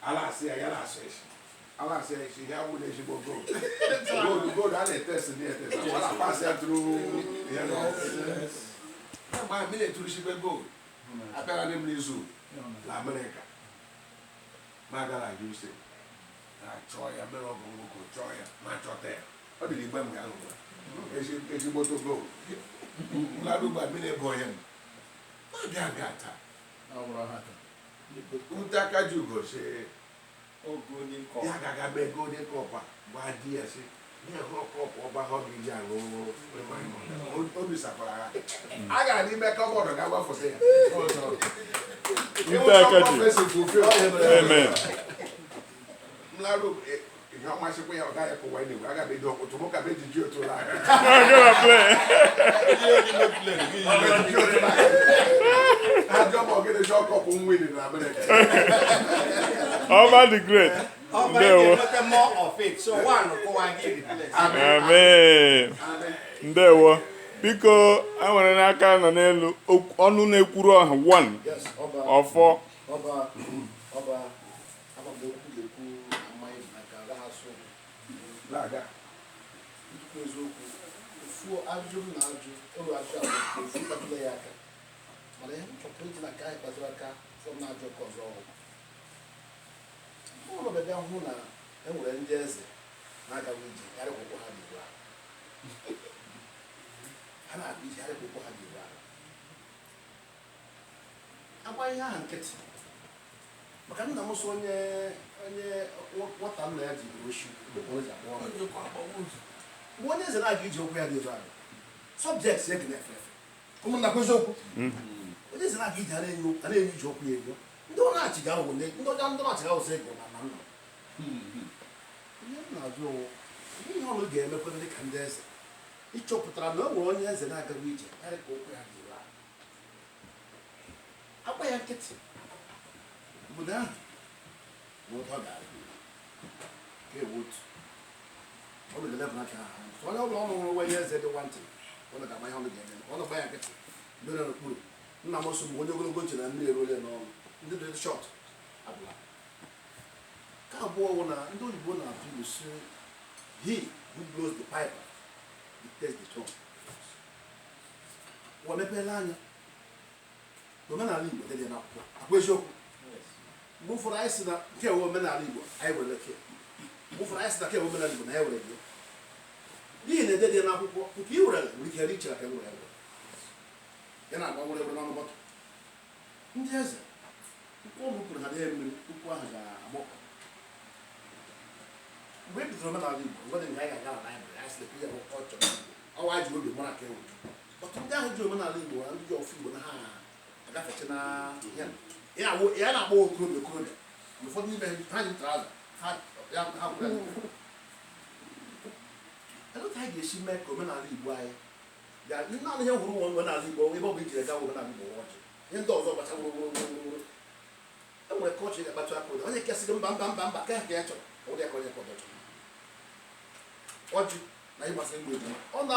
Alasị ya na-asụ esi. Alasị ya esi ya wụ n'ezigbo gold. Gold a na-etest ndị etest. Ọ na-apasị ya through ihe n'ọkụ. Ma mmiri eturusikwe gold. Abịara ndị m n'izu na Amerịka. Ma gara USA. Chọọ ya mere ọgụ nwoke chọọ ya ma chọta ya. Ọ dị igbe m ga-ahụ. Ezigbo gold. Mladụ gba mmiri ebe onye m. Ma bịa bịa taa. Ute aka ji ugo si ya gaga mee golden cup a gwa di ya si ihe kọpụ ọba ha ọ ga-eji aṅụ obi sakwara ha a gara n'ime kọbọdụ ga gbafụsị ya Ute aka ji amen mlarụ ihe ọmasịkwa ya ọ gaghị kụwa n'igwe aga bedo ọkpụtụ mụ ka be jiji otu ụlọ Over the great. Amen. Ndewo. Biko enwere n'aka nọ n'elu ọnụ na-ekwuru ọha 1 ọfọ. Ụlọ bịa hụ na enwere ndị eze na-agaghị iji arịkwụkwọ ha dịrị ha na-abụ iji arịkwụkwọ ha dịrị agba ihe ahụ nkịtị maka nna m so onye nwata nna ya ji oshi mgbe onye eze na-aga iji okwu ya dị ala sọbjekt ya gị efe ụmụnna kwezi okwu onye eze na-aga iji a na-enye iji okwu ya ego ndị ọ na-achịga ahụ ndị ọcha ndị na-achịga ahụ sị ego na nna ihe m na-ajụ ihe ọrụ ga-emekwa dị ka ndị eze ịchọpụtara na o nwere onye eze na-agaghị ije karị ka okwu ya dị akpa ya nkịtị obodo ahụ bụ ụtọ gara ka ewu otu ọ bụ delebụ n'aka ha onye ọbụla ọ nwere onye eze dị nwantị ọ na-agba ihe ọrụ ga-eme ọ na-agba ya nkịtị mere n'okpuru nna m so bụ onye ogologo ntị na mmiri eruole n'ọrụ ndị dị shọt abụla ka abụọ wụ na ndị oyibo na-atụ ilu si he who blows the pipe dictates the tone. Ụwa mepeela anya n'omenala Igbo dị n'akwụkwọ akwa eziokwu mgbe ụfọdụ anyị si na nke ewe omenala Igbo anyị were ke mgbe ụfọdụ anyị si na nke ewe omenala Igbo na anyị were gị n'ihi na ede dị n'akwụkwọ nke i were nwere ike ri chere ka e were ewe ya na-agba nwere ebe n'ọnụ bọtụ ndị eze ukwu ọmụ kwuru ha dịghị mmiri ukwu ahụ ga-agbọkọ mgbe e bidoro omenala Igbo ngwedị nga anyị ga-aga na laịbrị anyị sịrị ihe ọ chọrọ ọwa ji obi mara ka ewu ọtụ ndị ahụ ji omenala Igbo na ndị ji ọfụ Igbo na ha agafecha na ya na-akpọ okorobịa okorobịa ụfọdụ n'ime ha ji traza ha gwara eleta anyị ga-esi mee ka omenala Igbo anyị naanị ihe hụrụ nwa omenala Igbo ebe ọ bụ ijiri ga omenala Igbo ọjị ihe ndị ọzọ gbacha gburugburu enwere kọchị ga-akpatụ aka ụda onye kesịrị mba ka ya chọrọ ụdị aka onye kọdọ chọrọ ọjị na ịgbasara Igbo ọ na